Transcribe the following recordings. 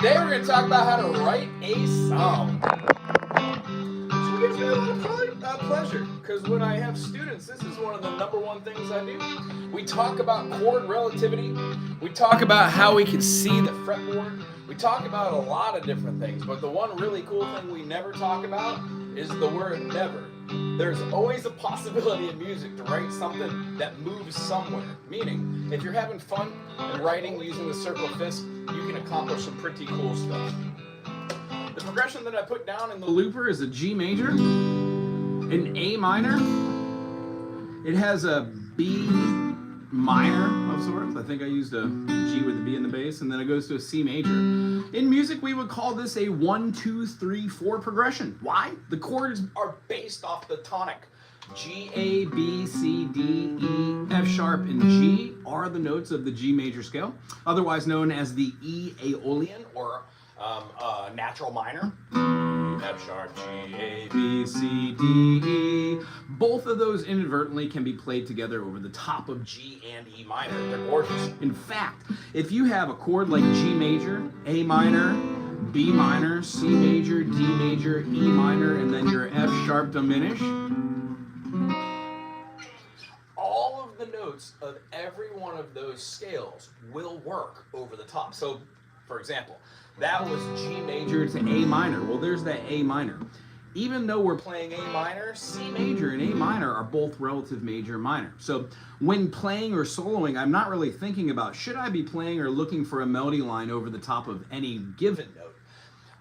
Today we're going to talk about how to write a song. So it gives me a lot of pleasure, because when I have students, this is one of the #1 things I do. We talk about chord relativity. We talk about how we can see the fretboard. We talk about a lot of different things, but the one really cool thing we never talk about is the word never. There's always a possibility in music to write something that moves somewhere. Meaning, if you're having fun and writing using the circle of fifths, you can accomplish some pretty cool stuff. The progression that I put down in the looper is a G major, an A minor. It has a B minor of sorts. I think I used a G with a B in the bass, and then it goes to a C major. In music, we would call this a 1, 2, 3, 4 progression. Why? The chords are based off the tonic. G, A, B, C, D, E, F sharp, and G are the notes of the G major scale, otherwise known as the E Aeolian or natural minor. F sharp, G, A, B, C, D, E. Both of those inadvertently can be played together over the top of G and E minor. They're gorgeous. In fact, if you have a chord like G major, A minor, B minor, C major, D major, E minor, and then your F sharp diminished, all of the notes of every one of those scales will work over the top. So, for example, that was G major to A minor. Well, there's that A minor. Even though we're playing A minor, C major and A minor are both relative major minor. So when playing or soloing, I'm not really thinking about should I be playing or looking for a melody line over the top of any given note.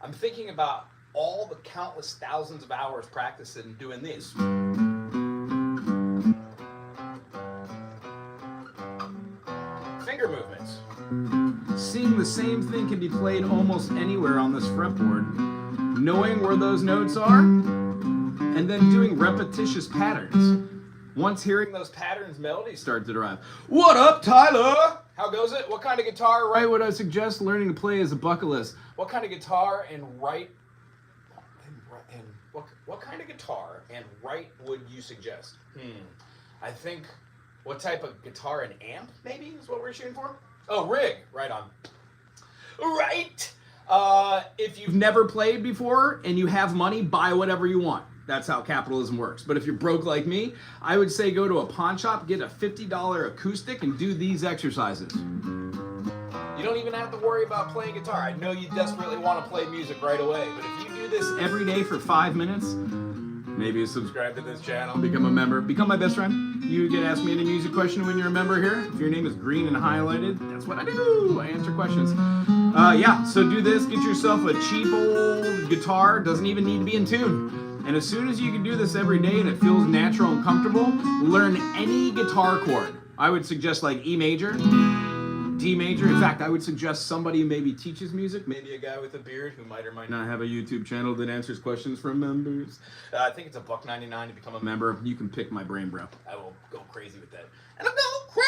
I'm thinking about all the countless thousands of hours practicing doing these. Finger movements. Seeing the same thing can be played almost anywhere on this fretboard, knowing where those notes are, and then doing repetitious patterns. Once hearing those patterns, melodies start to derive. What up, Tyler? How goes it? What kind of guitar, right, would I suggest learning to play as a bucket list? What kind of guitar and what kind of guitar and would you suggest? I think, what type of guitar and amp, maybe, is what we're shooting for? Oh, rig. Right on. Right! If you've never played before and you have money, buy whatever you want. That's how capitalism works. But if you're broke like me, I would say go to a pawn shop, get a $50 acoustic, and do these exercises. You don't even have to worry about playing guitar. I know you desperately want to play music right away, but if you do this every day for 5 minutes, maybe subscribe to this channel, become a member, become my best friend. You get asked me any music question when you're a member here. If your name is green and highlighted, that's what I do. I answer questions. Yeah, so do this. Get yourself a cheap old guitar. Doesn't even need to be in tune. And as soon as you can do this every day and it feels natural and comfortable, learn any guitar chord. I would suggest like E major, D major. In fact, I would suggest somebody who maybe teaches music, maybe a guy with a beard who might or might not have a YouTube channel that answers questions from members. I think it's $1.99 to become a member. You can pick my brain, bro. I will go crazy with that. And I'll go crazy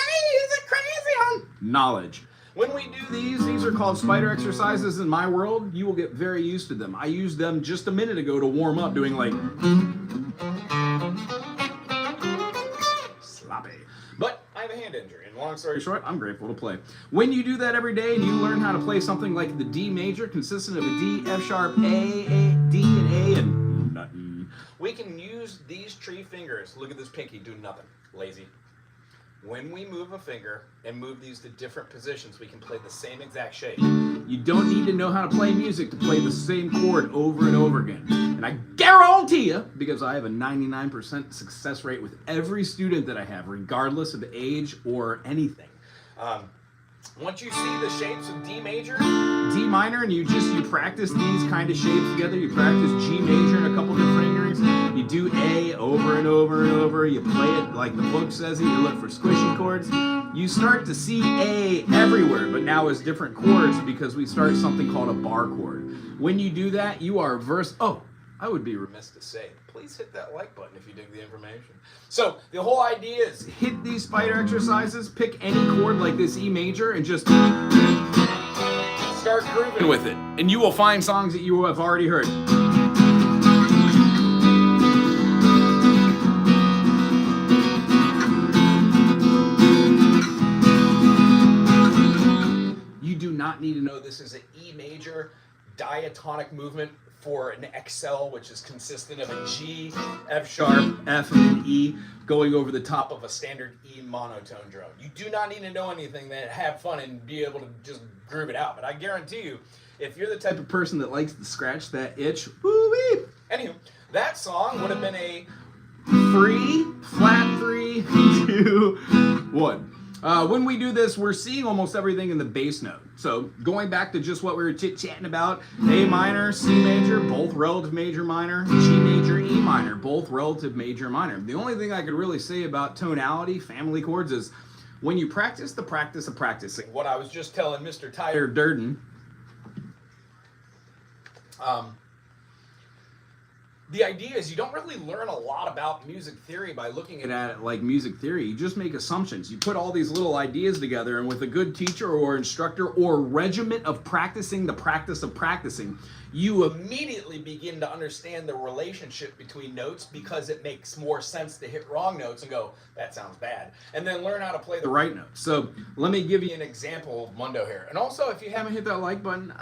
on knowledge. When we do these are called spider exercises in my world. You will get very used to them. I used them just a minute ago to warm up, doing like sloppy. But I have a hand injury, and long story short, I'm grateful to play. When you do that every day and you learn how to play something like the D major, consistent of a D, F sharp, A, D, and A, and nothing, we can use these tree fingers. Look at this pinky doing nothing. Lazy. When we move a finger and move these to different positions, we can play the same exact shape. You don't need to know how to play music to play the same chord over and over again. And I guarantee you, because I have a 99% success rate with every student that I have, regardless of age or anything. Once you see the shapes of D major, D minor, and you practice these kind of shapes together, you practice G major in a couple different fingerings, you do A over and over and over, you play it like the book says it, you look for squishy chords, you start to see A everywhere, but now as different chords because we start something called a bar chord. When you do that, you are I would be remiss to say, please hit that like button if you dig the information. So the whole idea is hit these spider exercises, pick any chord like this E major, and just start grooving with it. And you will find songs that you have already heard. You do not need to know this is an E major diatonic movement for an XL, which is consistent of a G, F sharp, F, and an E going over the top of a standard E monotone drone. You do not need to know anything, then have fun and be able to just groove it out. But I guarantee you, if you're the type of person that likes to scratch that itch, woo-wee. Anywho, that song would have been a flat 3, 2, 1. When we do this, we're seeing almost everything in the bass note. So going back to just what we were chit-chatting about, A minor, C major, both relative major minor, G major, E minor, both relative major minor. The only thing I could really say about tonality, family chords, is when you practice the practice of practicing. What I was just telling Mr. Tyler Durden, the idea is you don't really learn a lot about music theory by looking at it like music theory. You just make assumptions. You put all these little ideas together, and with a good teacher or instructor or regiment of practicing the practice of practicing, you immediately begin to understand the relationship between notes, because it makes more sense to hit wrong notes and go, that sounds bad, and then learn how to play the right notes. So let me give you an example of Mundo here. And also, if you haven't hit that like button,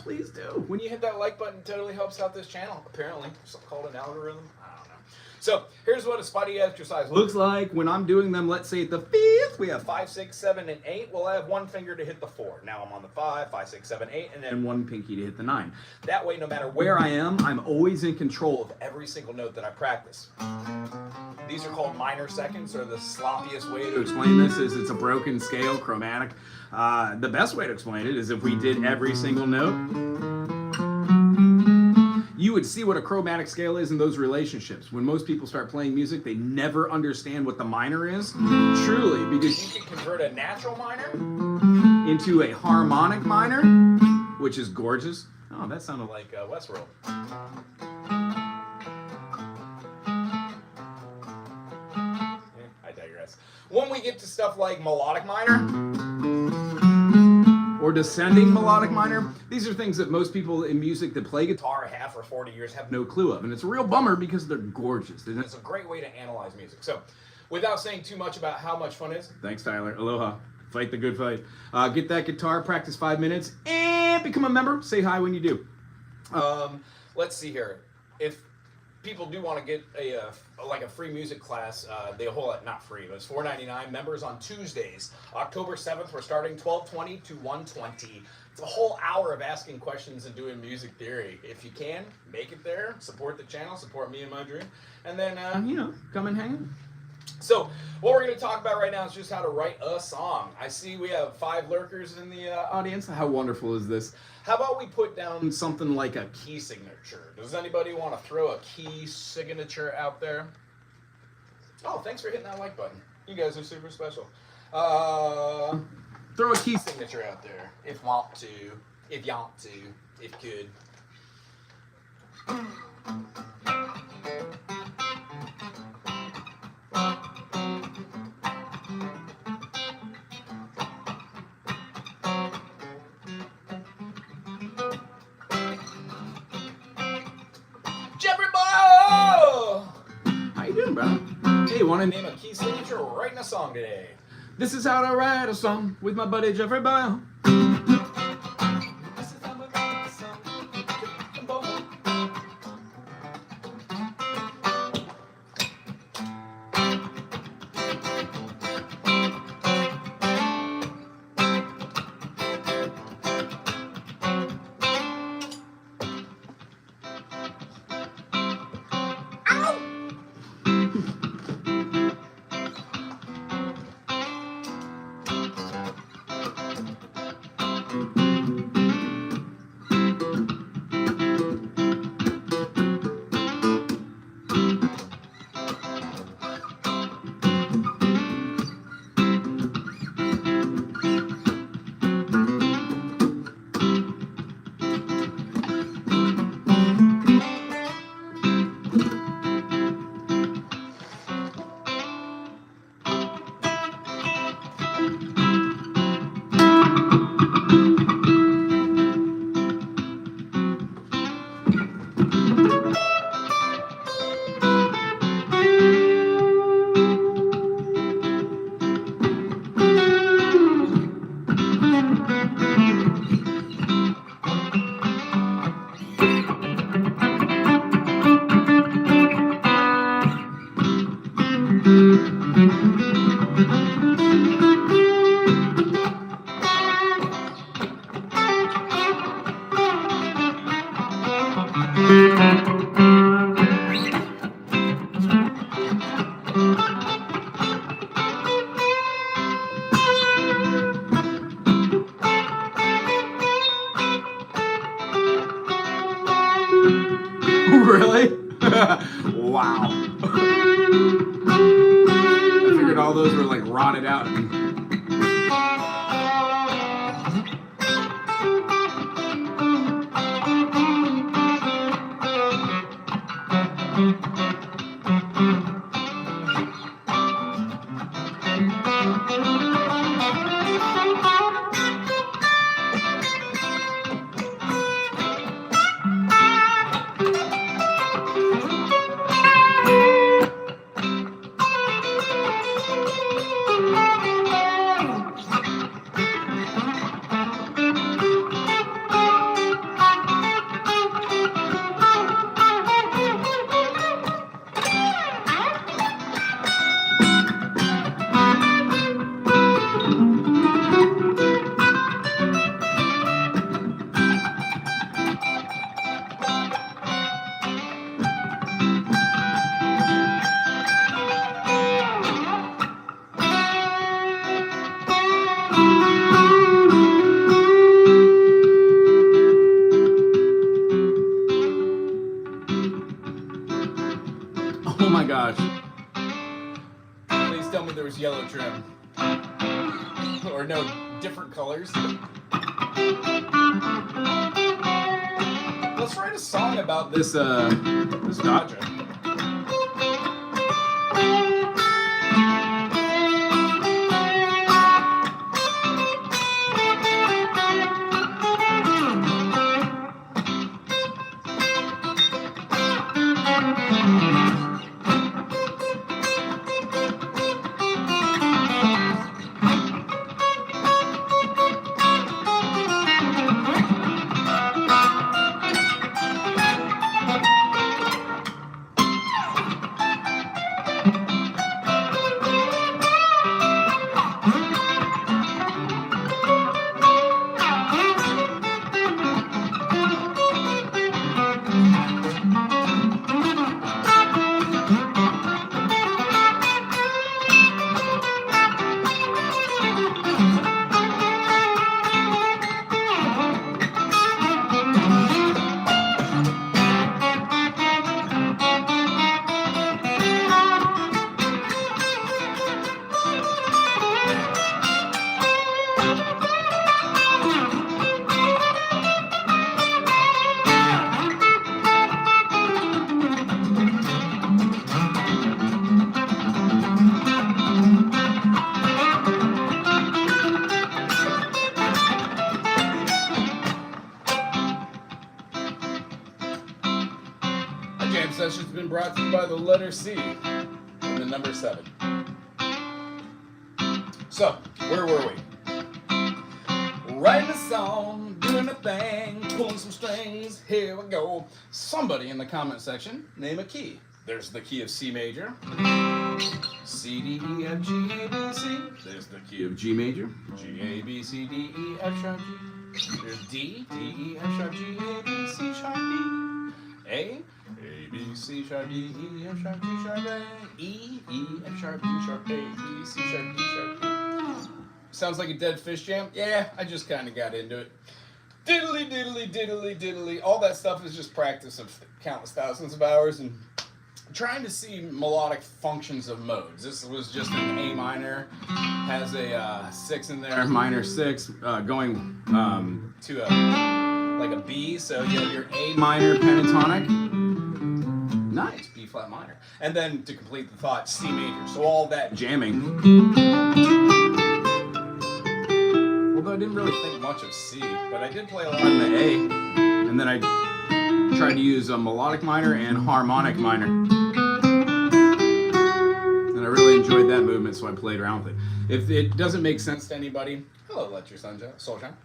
please do. When you hit that like button, it totally helps out this channel, apparently. Something called an algorithm. I don't know. So here's what a spotty exercise looks like when I'm doing them. Let's say at the 5th, we have 5, 6, 7, and 8. Well, I have one finger to hit the 4. Now I'm on the 5, 5, 6, 7, 8, and then one pinky to hit the 9. That way, no matter where I am, I'm always in control of every single note that I practice. These are called minor seconds, or the sloppiest way to explain this is it's a broken scale, chromatic. The best way to explain it is if we did every single note, you would see what a chromatic scale is in those relationships. When most people start playing music, they never understand what the minor is. Truly, because you can convert a natural minor into a harmonic minor, which is gorgeous. Oh, that sounded like Westworld. When we get to stuff like melodic minor or descending melodic minor, these are things that most people in music that play guitar have for 40 years have no clue of. And it's a real bummer because they're gorgeous. And it's a great way to analyze music. So without saying too much about how much fun it is, thanks, Tyler. Aloha. Fight the good fight. Get that guitar, practice 5 minutes, and become a member. Say hi when you do. Let's see here. If people do want to get a free music class, they hold it, not free, but it's $4.99. Members on Tuesdays, October 7th. We're starting 12:20 to 1:20. It's a whole hour of asking questions and doing music theory. If you can, make it there. Support the channel. Support me and my dream. And then, come and hang out. So what we're going to talk about right now is just how to write a song. I see we have 5 lurkers in the audience. How wonderful is this? How about we put down something like a key signature? Does anybody want to throw a key signature out there? Oh, thanks for hitting that like button. You guys are super special. Throw a key signature out there if you want to, if you could. How you doing, bro? Hey, want to name a key signature or writing a song today? This is how to write a song with my buddy Jeffrey Boyle. This is how I write a song. Really? Wow. I figured all those were like rotted out. Oh my gosh. Please tell me there was yellow trim. Or no, different colors. Let's write a song about this Dodger. session's been brought to you by the letter C and the number 7. So, where were we? Writing a song, doing a thing, pulling some strings, here we go. Somebody in the comment section, name a key. There's the key of C major. C, D, E, F, G, A, B, C. There's the key of G major. G, A, B, C, D, E, F sharp, G. There's D, D, E, F sharp, G, A, B, C sharp, D. A, B, C sharp, D, E, F sharp, G sharp, A. E, F sharp, D sharp, A, B, C sharp, D sharp, D. Sounds like a Dead Fish jam? Yeah, I just kind of got into it. Diddly, diddly, diddly, diddly. All that stuff is just practice of countless thousands of hours and trying to see melodic functions of modes. This was just an A minor, has a 6 in there, minor 6, going to like a B, so you have your A minor pentatonic, nice, B flat minor, and then to complete the thought, C major. So all that jamming. Although I didn't really think much of C, but I did play a lot in the A, and then I tried to use a melodic minor and harmonic minor. And I really enjoyed that movement, so I played around with it. If it doesn't make sense to anybody, hello, let your soul shine.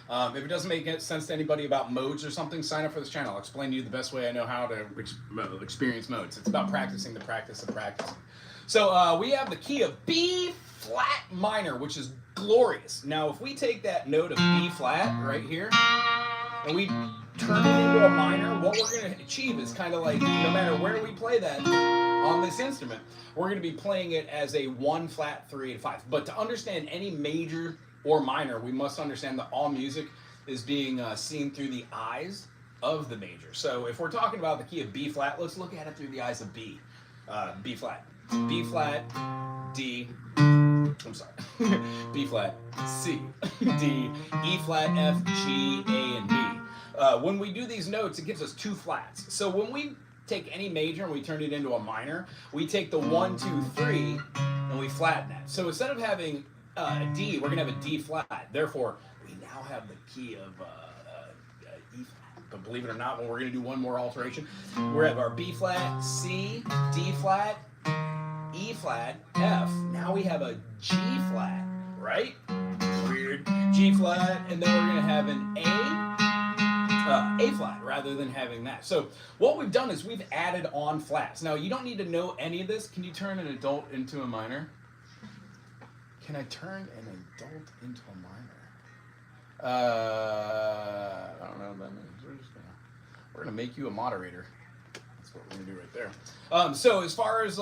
If it doesn't make sense to anybody about modes or something, sign up for this channel. I'll explain to you the best way I know how to experience modes. It's about practicing the practice of practicing. So we have the key of B flat minor, which is glorious. Now, if we take that note of B flat right here, and we turn it into a minor, what we're going to achieve is kind of like, no matter where we play that on this instrument, we're going to be playing it as a 1 flat 3 8 5. But to understand any major or minor, we must understand that all music is being seen through the eyes of the major. So if we're talking about the key of B flat, let's look at it through the eyes of B. B flat, D, I'm sorry, B flat, C, D, E flat, F, G, A, and B. When we do these notes, it gives us 2 flats. So when we take any major and we turn it into a minor, we take the 1, 2, 3, and we flatten that. So instead of having a D, we're going to have a D flat. Therefore, we now have the key of E flat. But believe it or not, when we're going to do one more alteration, we have our B flat, C, D flat, E flat, F. Now we have a G flat, right? Weird. G flat, and then we're going to have an A flat rather than having that. So what we've done is we've added on flats. Now you don't need to know any of this. Can you turn an adult into a minor? Can I turn an adult into a minor? I don't know what that means. We're gonna make you a moderator. That's what we're gonna do right there. So as far as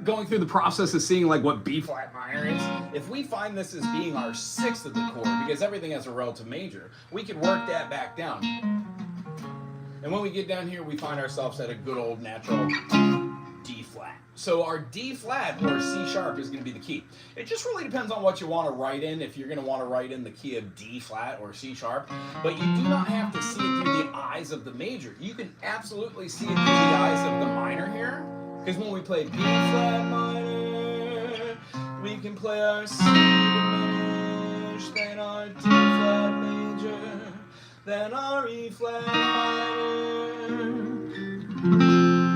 going through the process of seeing like what B flat minor is, if we find this as being our 6th of the chord, because everything has a relative major, we could work that back down. And when we get down here, we find ourselves at a good old natural D flat. So our D flat or C sharp is going to be the key. It just really depends on what you want to write in, if you're going to want to write in the key of D flat or C sharp. But you do not have to see it through the eyes of the major. You can absolutely see it through the eyes of the minor here. Because when we play B flat minor, we can play our C diminished, then our D flat major, then our E flat minor.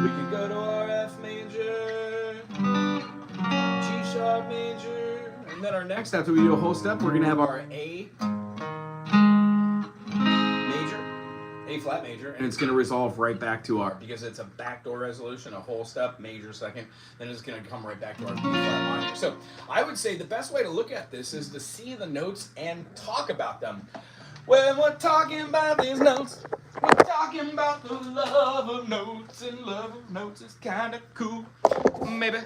We can go to our F major, G sharp major, and then our next, after we do a whole step, we're going to have our A flat major, and it's going to resolve right back to our, because it's a backdoor resolution, a whole step, major second, then it's going to come right back to our B flat minor. So I would say the best way to look at this is to see the notes and talk about them. When we're talking about these notes, we're talking about the love of notes, and love of notes is kind of cool, maybe.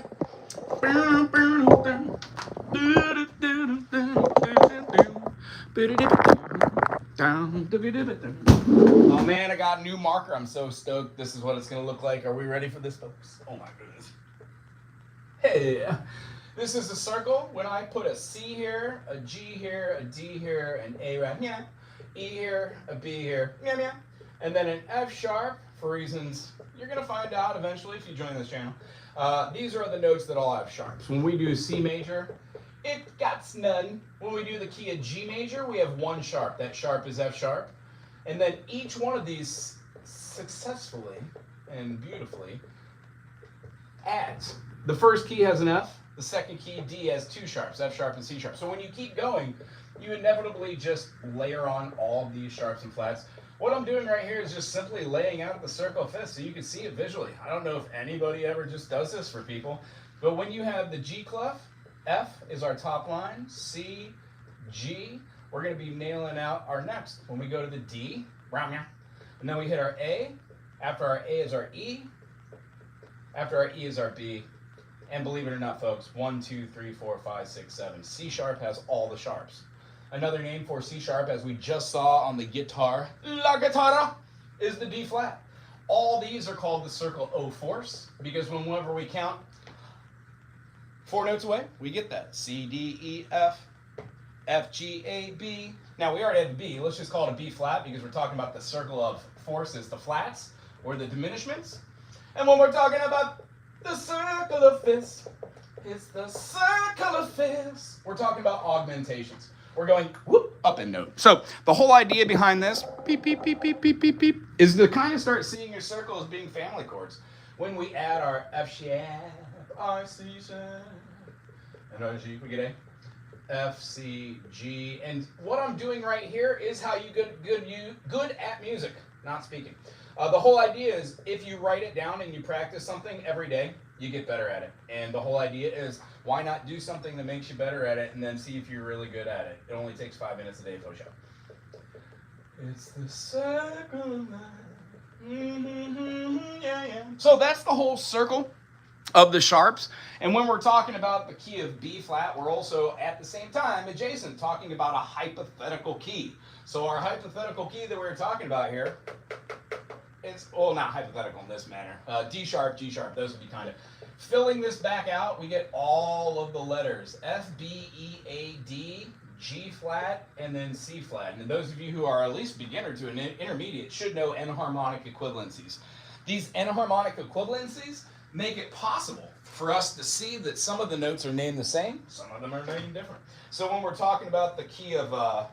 Oh man, I got a new marker. I'm so stoked. This is what it's going to look like. Are we ready for this, folks? Oh my goodness. Hey, this is a circle. When I put a C here, a G here, a D here, an A right here, E here, a B here, and then an F sharp, for reasons you're going to find out eventually if you join this channel. These are the notes that all have sharps. When we do C major, it got none. When we do the key of G major, we have 1 sharp. That sharp is F sharp. And then each one of these successfully and beautifully adds. The first key has an F, the second key, D, has two sharps, F sharp and C sharp. So when you keep going, you inevitably just layer on all of these sharps and flats. What I'm doing right here is just simply laying out the circle of fifths so you can see it visually. I don't know if anybody ever just does this for people, but when you have the G clef, F is our top line, C, G, we're going to be nailing out our next. When we go to the D, and then we hit our A, after our A is our E, after our E is our B, and believe it or not, folks, 1, 2, 3, 4, 5, 6, 7. C sharp has all the sharps. Another name for C sharp, as we just saw on the guitar, la guitarra, is the D flat. All these are called the circle O force, because whenever we count 4 notes away, we get that. C, D, E, F, F, G, A, B. Now, we already had the B. Let's just call it a B flat, because we're talking about the circle of forces, the flats, or the diminishments. And when we're talking about the circle of fifths, it's the circle of fifths. We're talking about augmentations. We're going whoop, up in note. So the whole idea behind this, beep, beep, beep, beep, beep, beep, beep, is to kind of start seeing your circle as being family chords. When we add our F sharp, R, C sharp, and our G, we get A. F, C, G, and what I'm doing right here is how you good at music, not speaking. The whole idea is if you write it down and you practice something every day, you get better at it. And the whole idea is why not do something that makes you better at it and then see if you're really good at it. It only takes 5 minutes a day, Photoshop. It's the circle of life. Yeah. So that's the whole circle of the sharps. And when we're talking about the key of B flat, we're also at the same time adjacent talking about a hypothetical key. So our hypothetical key that we were talking about here, it's, well, not hypothetical in this manner. D sharp, G sharp, those would be kind of. Filling this back out, we get all of the letters. F, B, E, A, D, G flat, and then C flat. And those of you who are at least beginner to an intermediate should know enharmonic equivalencies. These enharmonic equivalencies make it possible for us to see that some of the notes are named the same, some of them are named different. So when we're talking about the key of,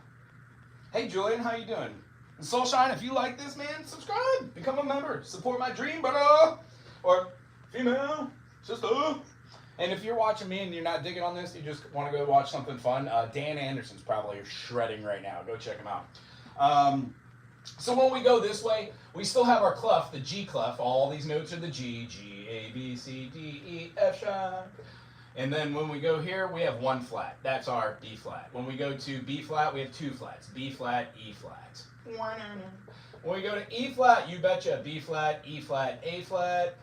hey Julian, how you doing? Soulshine, if you like this, man, subscribe, become a member, support my dream, brother, or female, sister. And if you're watching me and you're not digging on this, you just want to go watch something fun, Dan Anderson's probably shredding right now. Go check him out. So when we go this way, we still have our clef, the G clef. All these notes are the G, G, A, B, C, D, E, F sharp. And then when we go here, we have one flat. That's our B flat. When we go to B flat, we have two flats, B flat, E flat. When we go to E flat, you betcha, B flat, E flat, A flat.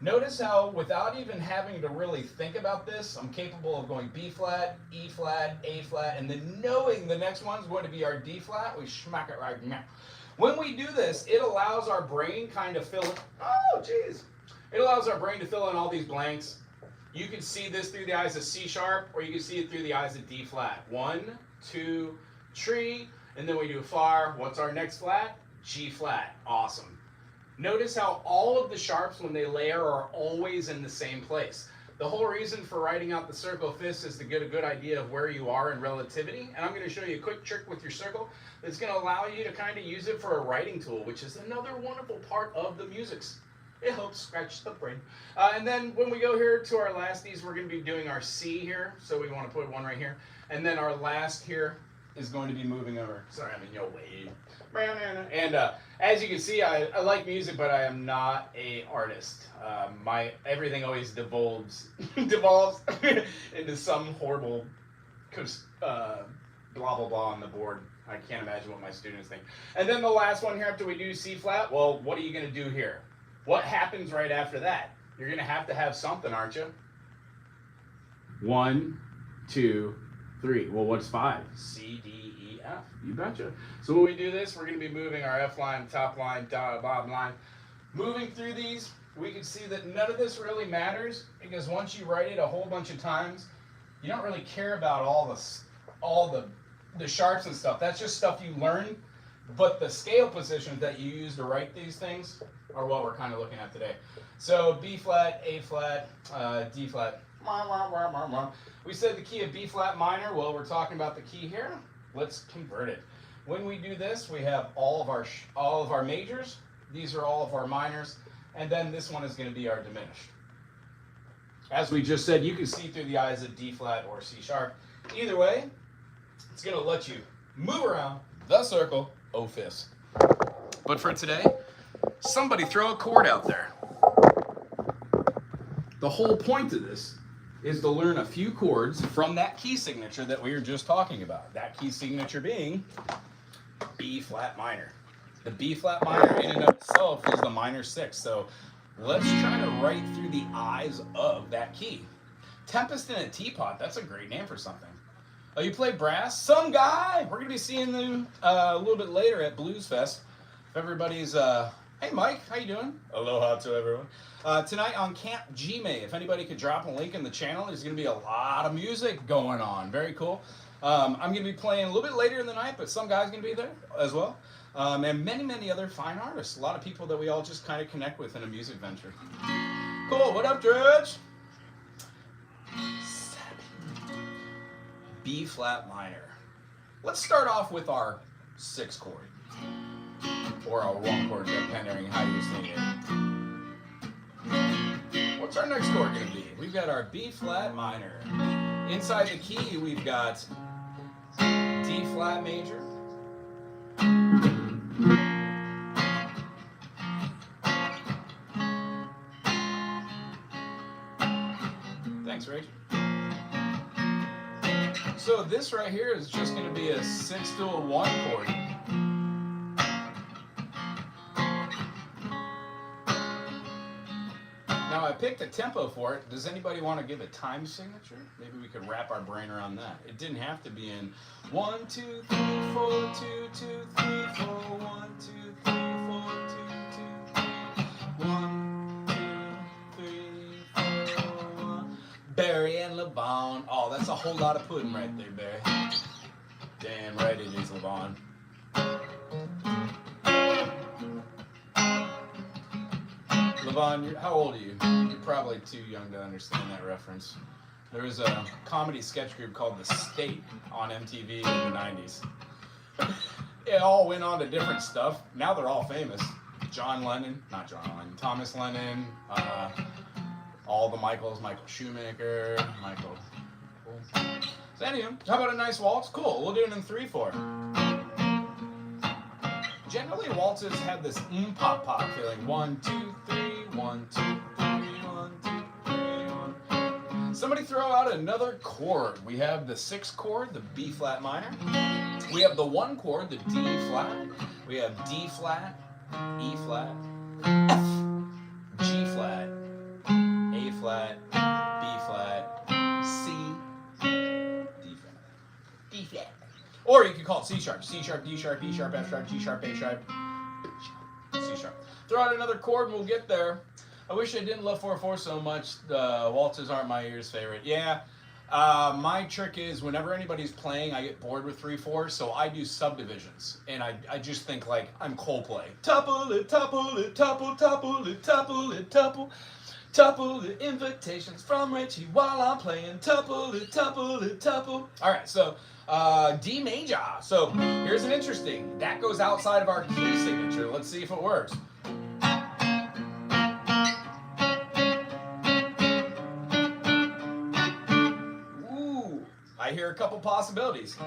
Notice how without even having to really think about this, I'm capable of going B flat, E flat, A flat, and then knowing the next one's going to be our D flat, we smack it right now. When we do this, it allows our brain kind of fill in, oh geez. It allows our brain to fill in all these blanks. You can see this through the eyes of C sharp, or you can see it through the eyes of D flat. 1, 2, 3, and then we do far. What's our next flat? G flat. Awesome. Notice how all of the sharps, when they layer, are always in the same place. The whole reason for writing out the circle of fifths is to get a good idea of where you are in relativity. And I'm going to show you a quick trick with your circle that's going to allow you to kind of use it for a writing tool, which is another wonderful part of the musics. It helps scratch the brain. And then when we go here to our lasties, we're going to be doing our C here. So we want to put one right here. And then our last here is going to be moving over. Sorry, I'm in your way. And as you can see, I like music, but I am not an artist. My everything always devolves into some horrible blah, blah, blah on the board. I can't imagine what my students think. And then the last one here after we do C flat, well, what are you going to do here? What happens right after that? You're going to have something, aren't you? 1, 2, 3. Well, what's 5? C, D, E, F. You betcha. So when we do this, we're going to be moving our F line, top line, bottom line. Moving through these, we can see that none of this really matters, because once you write it a whole bunch of times, you don't really care about all the sharps and stuff. That's just stuff you learn. But the scale positions that you use to write these things are what we're kind of looking at today. So B flat, A flat, D flat. We said the key of B flat minor. Well, we're talking about the key here. Let's convert it. When we do this, we have all of our majors. These are all of our minors. and then this one is going to be our diminished. As we just said, you can see through the eyes of D flat or C sharp. Either way, it's going to let you move around the circle, O fifths. But for today, somebody throw a chord out there. The whole point of this is to learn a few chords from that key signature that we were just talking about. That key signature being B flat minor. The B flat minor in and of itself is the minor 6. So let's try to write through the eyes of that key. Tempest in a Teapot, that's a great name for something. Oh, you play brass? Some guy! We're going to be seeing them a little bit later at Blues Fest. If everybody's, hey Mike, how you doing? Aloha to everyone. Tonight on Camp G-May, if anybody could drop a link in the channel, there's going to be a lot of music going on. Very cool. I'm going to be playing a little bit later in the night, but some guy's going to be there as well. And many, many other fine artists. A lot of people that we all just kind of connect with in a music venture. Cool. What up, Dredge? B flat minor. Let's start off with our 6 chord. Or our 1 chord, depending on how you sing it. What's our next chord going to be? We've got our B flat minor. Inside the key, we've got D flat major. Thanks, Rachel. So this right here is just going to be a 6 to a 1 chord. Now I picked a tempo for it. Does anybody want to give a time signature? Maybe we could wrap our brain around that. It didn't have to be in 1, 2, 3, 4, 2, 2, 3, 4, 1, 2, 3, 4, 2, 2, 3, 1, 2, 3, 4, 1. Barry and LeVon. Oh, that's a whole lot of pudding right there, Barry. Damn right it is, LeVon. LeVon, how old are you? You're probably too young to understand that reference. There was a comedy sketch group called The State on MTV in the 90s. It all went on to different stuff. Now they're all famous. Thomas Lennon, all the Michaels, Michael Shoemaker, Michael. Cool. So anyway, how about a nice waltz? Cool, we'll do it in 3/4. Generally, waltzes have this pop feeling. 1, 2, 3, 1, 2, 3, 1, 2, 3, 1. Somebody throw out another chord. We have the 6 chord, the B flat minor. We have the 1 chord, the D flat. We have D flat, E flat, F, G flat, A flat, B flat, C, D flat, D flat. Or you could call it C sharp, D sharp, E sharp, F sharp, G sharp, A sharp, C sharp. Throw out another chord and we'll get there. I wish I didn't love 4/4 so much. The waltzes aren't my ear's favorite. Yeah, my trick is whenever anybody's playing, I get bored with 3/4, so I do subdivisions. And I just think like I'm Coldplay. Topple it, topple it, topple, topple it, topple it, topple. Topple the invitations from Richie while I'm playing. Topple it, topple it, topple. All right, so D major. So here's an interesting. That goes outside of our key signature. Let's see if it works. Ooh, I hear a couple possibilities.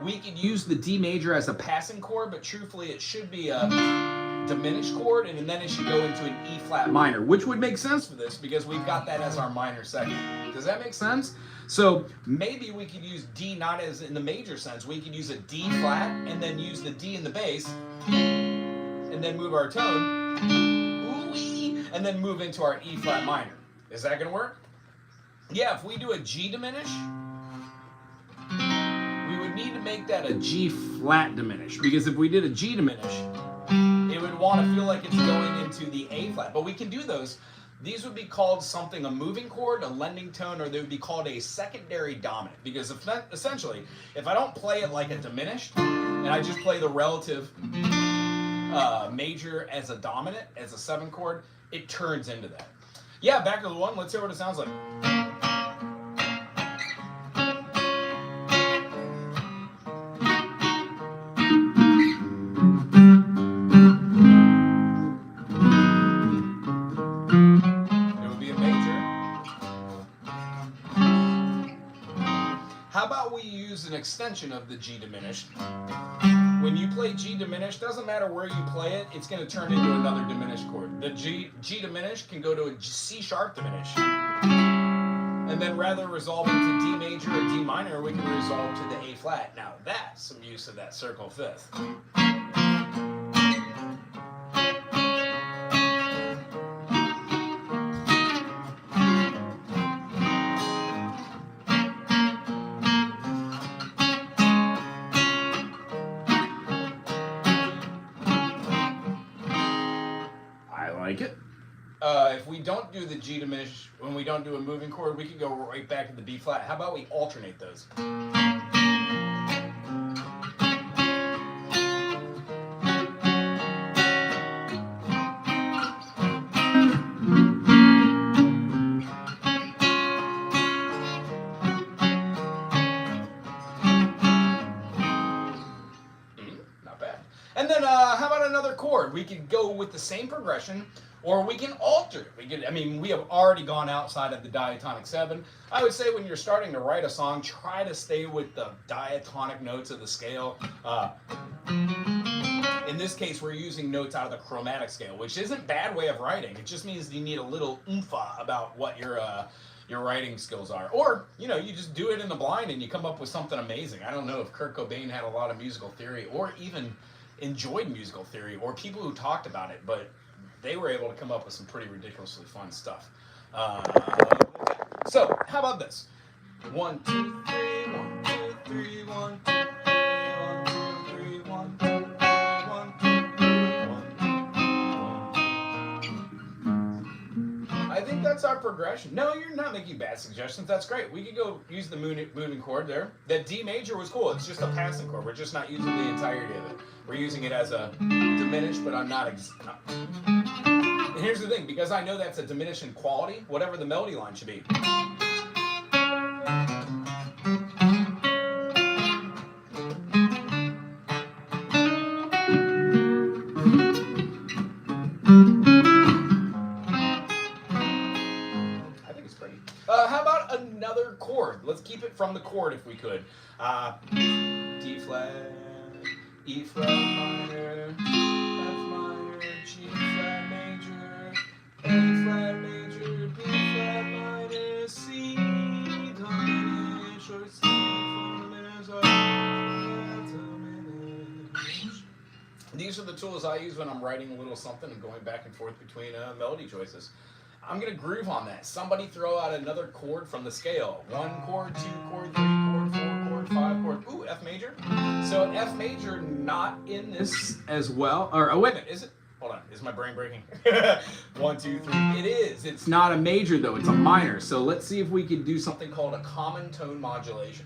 We could use the D major as a passing chord, but truthfully it should be a diminished chord, and then it should go into an E flat minor, which would make sense for this because we've got that as our minor second. Does that make sense? So maybe we could use D not as in the major sense. We could use a D flat and then use the D in the bass and then move our tone, ooh-wee, and then move into our E flat minor. Is that going to work? Yeah, if we do a G diminish, we would need to make that a G flat diminish, because if we did a G diminish, it would want to feel like it's going into the A flat. But we can do those. These would be called something, a moving chord, a lending tone, or they would be called a secondary dominant. Because essentially, if I don't play it like a diminished, and I just play the relative major as a dominant, as a 7 chord, it turns into that. Yeah, back to the 1. Let's hear what it sounds like. How about we use an extension of the G diminished? When you play G diminished, doesn't matter where you play it, it's going to turn into another diminished chord. The G diminished can go to a C sharp diminished. And then rather resolving to D major or D minor, we can resolve to the A flat. Now that's some use of that circle fifth. Like it. If we don't do the G diminished, when we don't do a moving chord, we could go right back to the B flat. How about we alternate those? Not bad. And then how about another chord? We could go with the same progression, or we can alter. We have already gone outside of the diatonic 7. I would say when you're starting to write a song, try to stay with the diatonic notes of the scale. In this case, we're using notes out of the chromatic scale, which isn't a bad way of writing. It just means you need a little oomph about what your writing skills are. Or, you just do it in the blind and you come up with something amazing. I don't know if Kurt Cobain had a lot of musical theory or even enjoyed musical theory, or people who talked about it, but they were able to come up with some pretty ridiculously fun stuff. So, how about this? 1, 2, 3, 1, 2, 3, 1, 2, 3, 1, 2, 3, 1, 2, 3, 1, 2, 3, 1. I think that's our progression. No, you're not making bad suggestions. That's great. We could go use the moving chord there. That D major was cool. It's just a passing chord. We're just not using the entirety of it. We're using it as a diminished, but I'm not. And here's the thing, because I know that's a diminished in quality, whatever the melody line should be. How about another chord? Let's keep it from the chord if we could. D flat, E flat minor, F minor, G flat major, A flat major, B flat minor, C diminished, or C diminished, or diminished. These are the tools I use when I'm writing a little something and going back and forth between melody choices. I'm going to groove on that. Somebody throw out another chord from the scale. 1 chord, 2 chord, 3 chord, 4 chord, 5 chord. Ooh, F major. So F major not in this as well. Or, oh, wait a minute. Is it? Hold on. Is my brain breaking? 1, 2, 3. It is. It's not a major, though. It's a minor. So let's see if we can do something called a common tone modulation.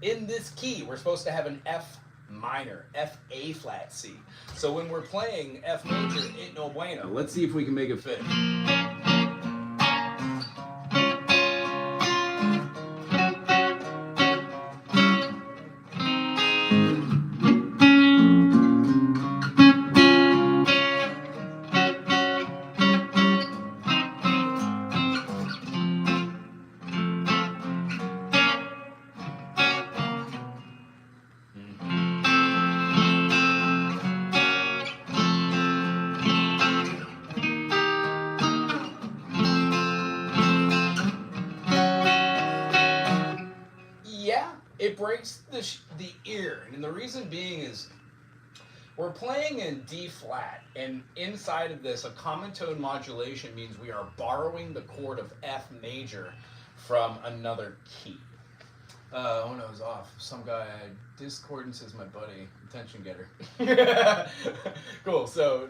In this key, we're supposed to have an F minor, F A flat C. So when we're playing F major, it no bueno. Let's see if we can make it fit. It breaks the ear, and the reason being is we're playing in D flat, and inside of this, a common tone modulation means we are borrowing the chord of F major from another key. When I was off, some guy, discordance is my buddy, attention getter. Cool, so.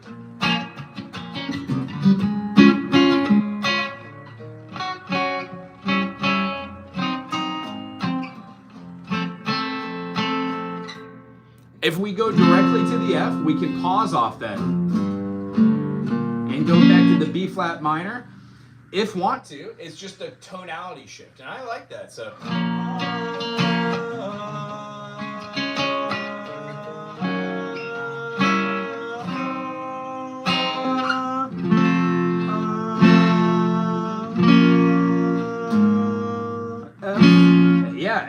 If we go directly to the F, we can pause off that and go back to the B flat minor. If want to, it's just a tonality shift, and I like that. So.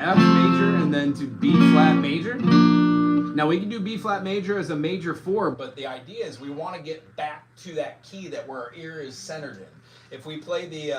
F major and then to B flat major. Now we can do B flat major as a major 4, but the idea is we want to get back to that key that where our ear is centered in. If we play the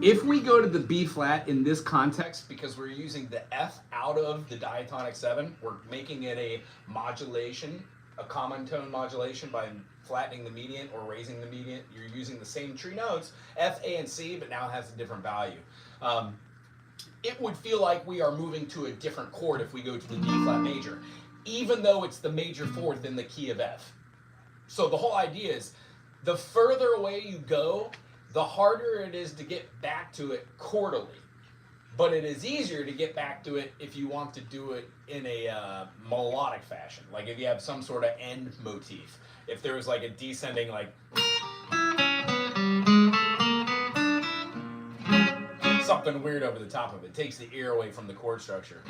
if we go to the B flat in this context, because we're using the F out of the diatonic 7, we're making it a modulation, a common tone modulation by flattening the median or raising the median. You're using the same tree notes, F, A, and C, but now has a different value. It would feel like we are moving to a different chord if we go to the D flat major, even though it's the major 4th in the key of F. So the whole idea is the further away you go, the harder it is to get back to it chordally. But it is easier to get back to it if you want to do it in a melodic fashion. Like if you have some sort of end motif. If there was like a descending like something weird over the top of it, takes the ear away from the chord structure.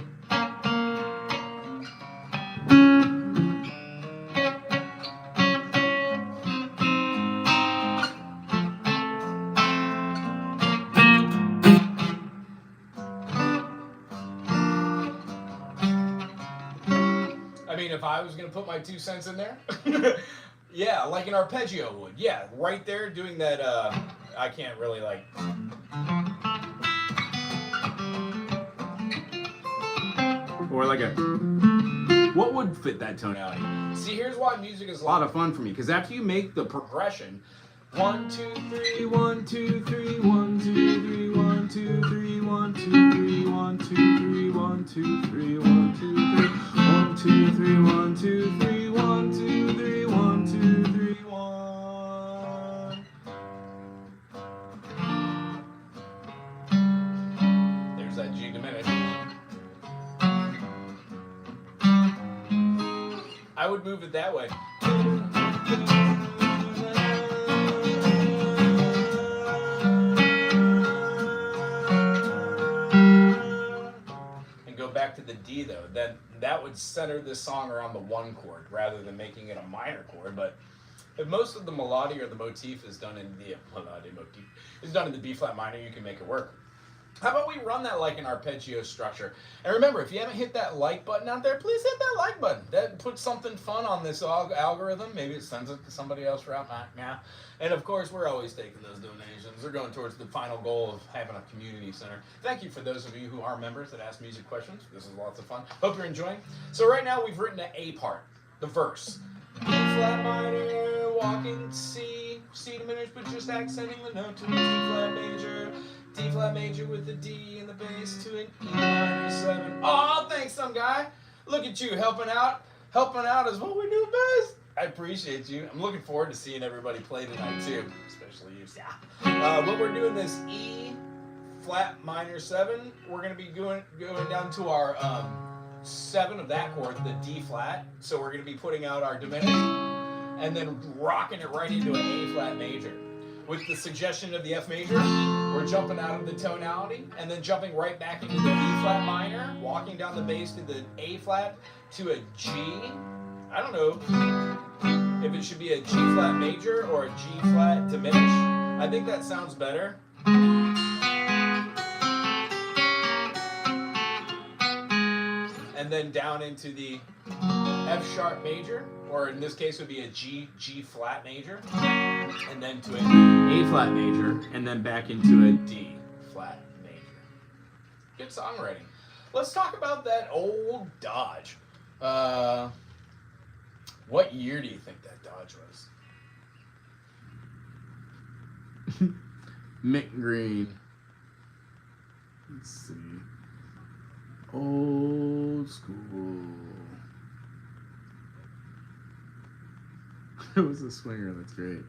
I mean, if I was going to put my 2 cents in there, yeah, like an arpeggio would. Yeah, right there doing that, I can't really like... Or like a... What would fit that tonality? See, here's why music is a lot of fun for me, because after you make the progression, 1, 2, 3, 1, 2, 3, 1, 2, 3, 1, 2, 3, 1, 2, 3, 1, 2, 3, 1, 2, 3, 1, 2, 3, 1, 2, 3, 1, 2, 3, 1, 2, 3, 1, 2, 3, 1. There's that G diminished. I would move it that way. Back to the D though, then that would center this song around the 1 chord rather than making it a minor chord. But if most of the melody or the motif is done in the B flat minor, you can make it work. How about we run that like an arpeggio structure? And remember, if you haven't hit that like button out there, please hit that like button. That puts something fun on this algorithm. Maybe it sends it to somebody else right now. And of course, we're always taking those donations. They're going towards the final goal of having a community center. Thank you for those of you who are members that ask music questions. This is lots of fun. Hope you're enjoying. So right now, we've written the A part, the verse. B flat minor, walking C, C diminished, but just accenting the note to a D flat major. D flat major with the D in the bass to an E minor 7. Oh, thanks, some guy. Look at you helping out. Helping out is what we do best. I appreciate you. I'm looking forward to seeing everybody play tonight too, especially you. Yeah. But we're doing this E flat minor 7. We're going to be going down to our 7 of that chord, the D flat. So we're going to be putting out our diminished and then rocking it right into an A flat major. With the suggestion of the F major, we're jumping out of the tonality and then jumping right back into the B flat minor, walking down the bass to the A flat to a G. I don't know if it should be a G flat major or a G flat diminished. I think that sounds better. And then down into the F sharp major, or in this case would be a G flat major, and then to an A flat major, and then back into a D flat major. Good songwriting. Let's talk about that old Dodge. What year do you think that Dodge was? Mint green. Let's see. Old school. It was a swinger, that's great.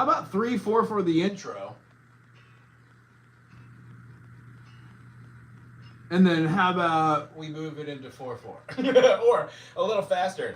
How about 3/4 for the intro? And then how about we move it into 4/4? Or a little faster.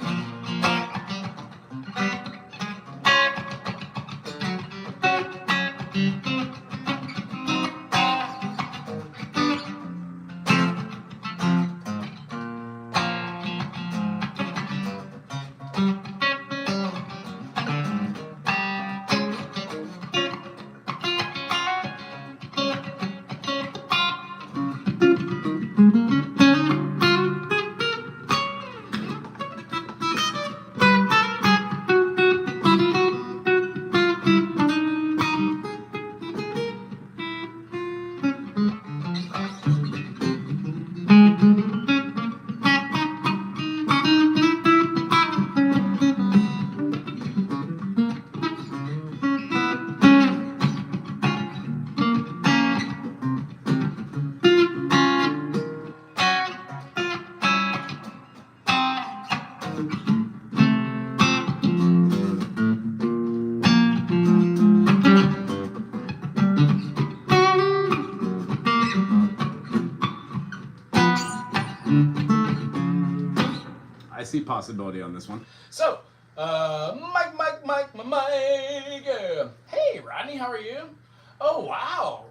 I see possibility on this one. So, Mike. Hey, Rodney, how are you? Oh, wow.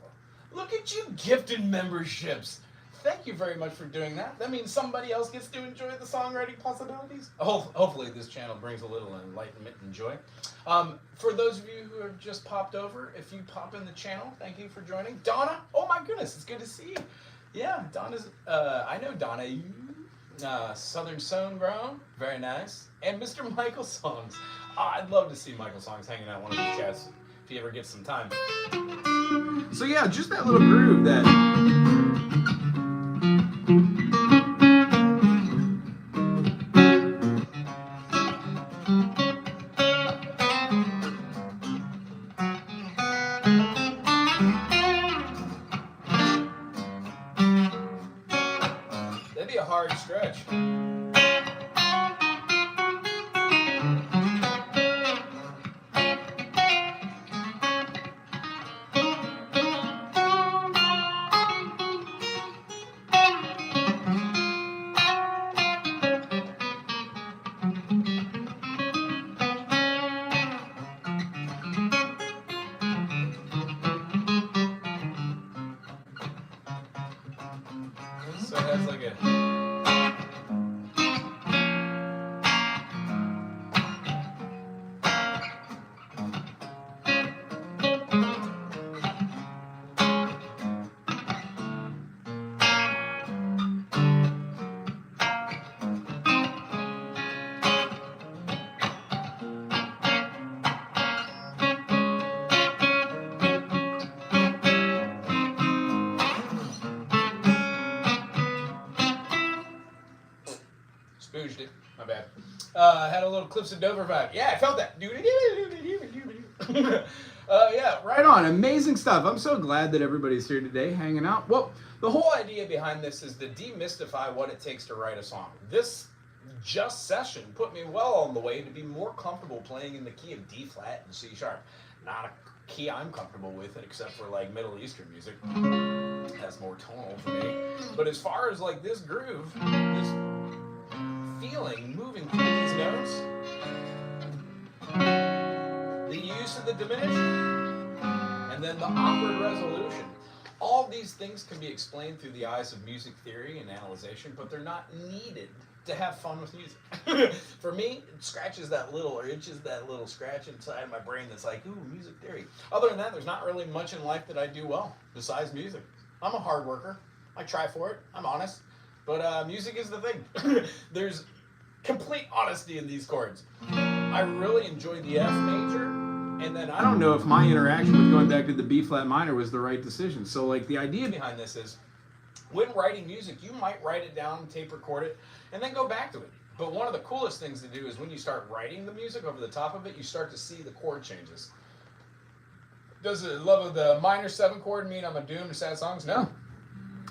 Look at you gifted memberships. Thank you very much for doing that. That means somebody else gets to enjoy the songwriting possibilities. Hopefully this channel brings a little enlightenment and joy. For those of you who have just popped over, if you pop in the channel, thank you for joining. Donna, oh my goodness, it's good to see you. Yeah, Donna's, I know Donna. Southern Sown Grown, very nice. And Mr. Michael Songs. Oh, I'd love to see Michael Songs hanging out one of these chats if he ever gets some time. So yeah, just that little groove that... That'd be a hard stretch. So it has like a... Spooged it. My bad. Had a little Clips of Dover vibe. Yeah, I felt that. Yeah, right on. Amazing stuff. I'm so glad that everybody's here today hanging out. Well, the whole idea behind this is to demystify what it takes to write a song. This just session put me well on the way to be more comfortable playing in the key of D flat and C sharp. Not a key I'm comfortable with, except for like Middle Eastern music. That's more tonal for me. But as far as like this groove, this feeling moving through these notes, the use of the diminished, and then the awkward resolution. All these things can be explained through the eyes of music theory and analyzation, but they're not needed to have fun with music. For me, it scratches that little, or itches that little scratch inside my brain that's like, ooh, music theory. Other than that, there's not really much in life that I do well besides music. I'm a hard worker. I try for it. I'm honest. But music is the thing. There's complete honesty in these chords. I really enjoy the F major, and then I don't know if my interaction with going back to the B flat minor was the right decision. So like the idea behind this is, when writing music, you might write it down, tape record it, and then go back to it. But one of the coolest things to do is when you start writing the music over the top of it, you start to see the chord changes. Does the love of the minor 7 chord mean I'm a doomed to sad songs? No.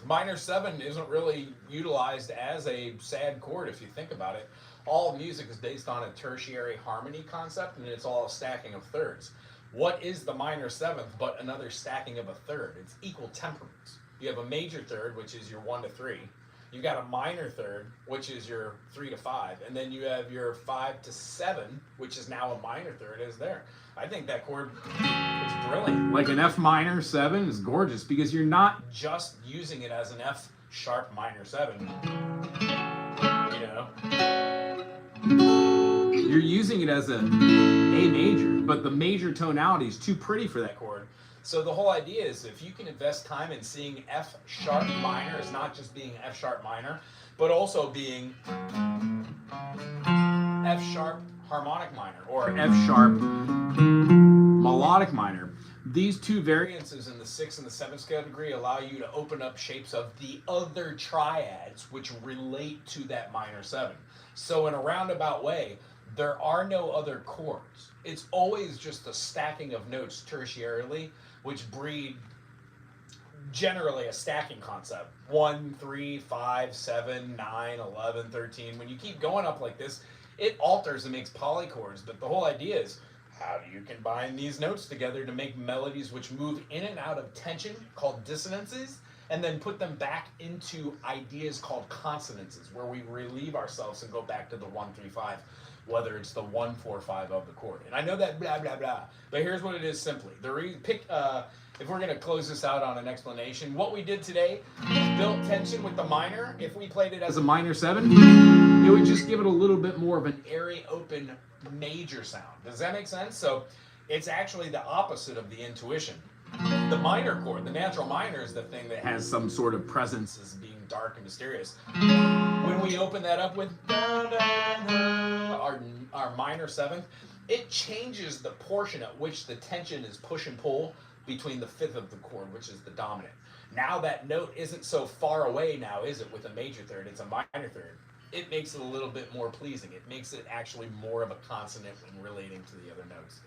Minor 7 isn't really utilized as a sad chord if you think about it. All music is based on a tertiary harmony concept, and it's all a stacking of thirds. What is the minor seventh but another stacking of a third? It's equal temperaments. You have a major third, which is your 1 to 3. You've got a minor third, which is your 3 to 5, and then you have your 5 to 7, which is now a minor third, is there. I think that chord is brilliant. Like an F minor 7 is gorgeous because you're not just using it as an F sharp minor 7. You know? You're using it as a major, but the major tonality is too pretty for that chord. So the whole idea is if you can invest time in seeing F sharp minor as not just being F sharp minor, but also being F sharp harmonic minor or F sharp melodic minor. These two variances in the 6th and the 7th scale degree allow you to open up shapes of the other triads which relate to that minor 7. So in a roundabout way, there are no other chords. It's always just a stacking of notes tertiarily, which breed generally a stacking concept. 1, 3, 5, 7, 9, 11, 13. When you keep going up like this, it alters and makes polychords, but the whole idea is how do you combine these notes together to make melodies which move in and out of tension, called dissonances, and then put them back into ideas called consonances, where we relieve ourselves and go back to the 1, 3, 5, whether it's the 1, 4, 5 of the chord. And I know that blah, blah, blah, but here's what it is simply. If we're gonna close this out on an explanation, what we did today is built tension with the minor. If we played it as a minor 7, it would just give it a little bit more of an airy, open major sound. Does that make sense? So it's actually the opposite of the intuition. The minor chord, the natural minor, is the thing that has some sort of presence as being dark and mysterious. When we open that up with our minor 7th, it changes the portion at which the tension is push and pull between the 5th of the chord, which is the dominant. Now that note isn't so far away now, is it, with a major third? It's a minor third. It makes it a little bit more pleasing. It makes it actually more of a consonant when relating to the other notes.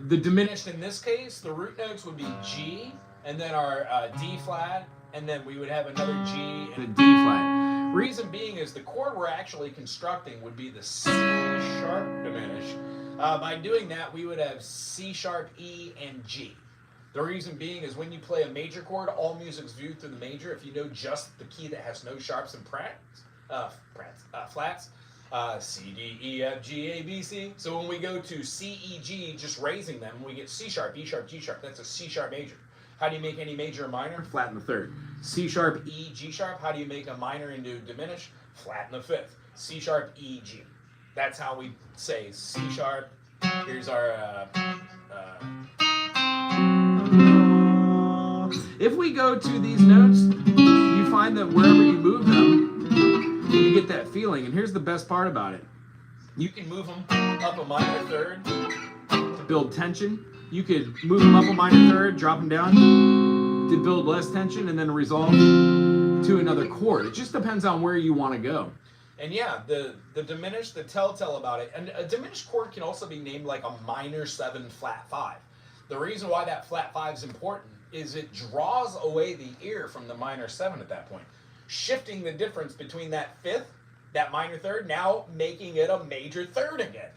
The diminished in this case, the root notes would be G, and then our D flat, and then we would have another G and a D flat. Reason being is the chord we're actually constructing would be the C sharp diminished. By doing that, we would have C sharp, E, and G. The reason being is when you play a major chord, all music's viewed through the major. If you know just the key that has no sharps and flats, C, D, E, F, G, A, B, C. So when we go to C, E, G, just raising them, we get C sharp, E sharp, G sharp. That's a C sharp major. How do you make any major a minor? Flatten the 3rd. C sharp, E, G sharp. How do you make a minor into diminished? Flatten the 5th. C sharp, E, G. That's how we say C sharp. Here's our... If we go to these notes, you find that wherever you move them, you get that feeling. And here's the best part about it. You can move them up a minor 3rd to build tension. You could move them up a minor 3rd, drop them down to build less tension, and then resolve to another chord. It just depends on where you want to go. And yeah, the diminished, the telltale about it, and a diminished chord can also be named like a minor 7 flat 5. The reason why that flat 5 is important is it draws away the ear from the minor 7 at that point, shifting the difference between that 5th, that minor 3rd, now making it a major 3rd again.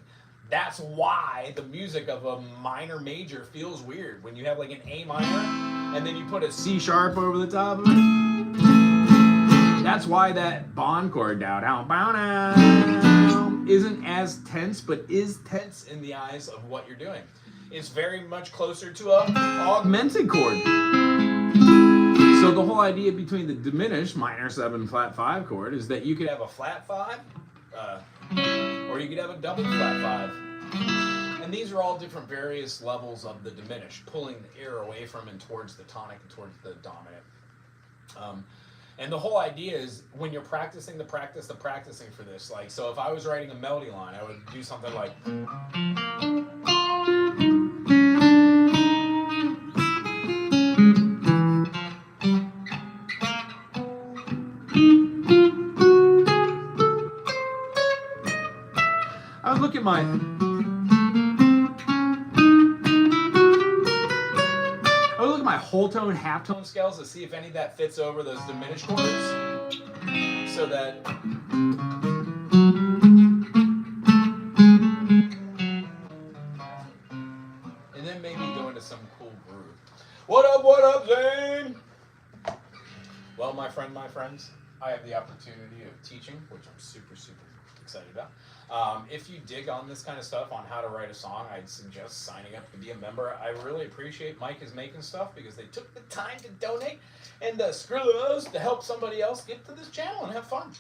That's why the music of a minor major feels weird. When you have like an A minor, and then you put a C sharp over the top of it, that's why that bond chord down, isn't as tense, but is tense in the eyes of what you're doing. It's very much closer to a augmented chord. So the whole idea between the diminished minor 7 flat 5 chord is that you could have a flat 5, or you could have a double flat 5. And these are all different various levels of the diminished, pulling the air away from and towards the tonic and towards the dominant. And the whole idea is when you're practicing the practicing for this. Like, so if I was writing a melody line, I would do something like... I would look at my... whole tone, half tone scales to see if any of that fits over those diminished chords, so that Well, my friends, I have the opportunity of teaching, which I'm super excited about. If you dig on this kind of stuff, on how to write a song, I'd suggest signing up to be a member. I really appreciate Mike is making stuff because they took the time to donate and screw those to help somebody else get to this channel and have fun.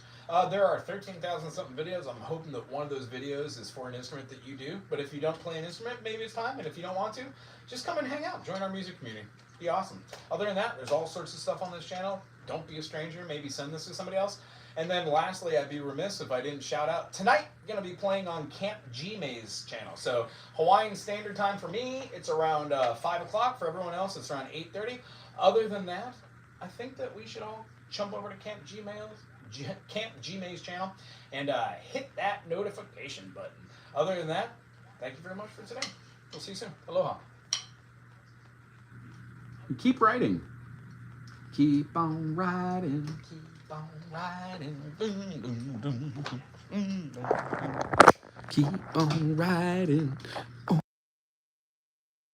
There are 13,000 something videos. I'm hoping that one of those videos is for an instrument that you do. But if you don't play an instrument, maybe it's time. And if you don't want to, just come and hang out. Join our music community. Be awesome. Other than that, there's all sorts of stuff on this channel. Don't be a stranger. Maybe send this to somebody else. And then lastly, I'd be remiss if I didn't shout out. Tonight, I'm going to be playing on Camp G-May's channel. So Hawaiian Standard Time for me, it's around 5 o'clock. For everyone else, it's around 8:30. Other than that, I think that we should all jump over to Camp G-May's channel and hit that notification button. Other than that, thank you very much for today. We'll see you soon. Aloha. Keep writing. Keep on riding. Keep on riding. Keep on riding.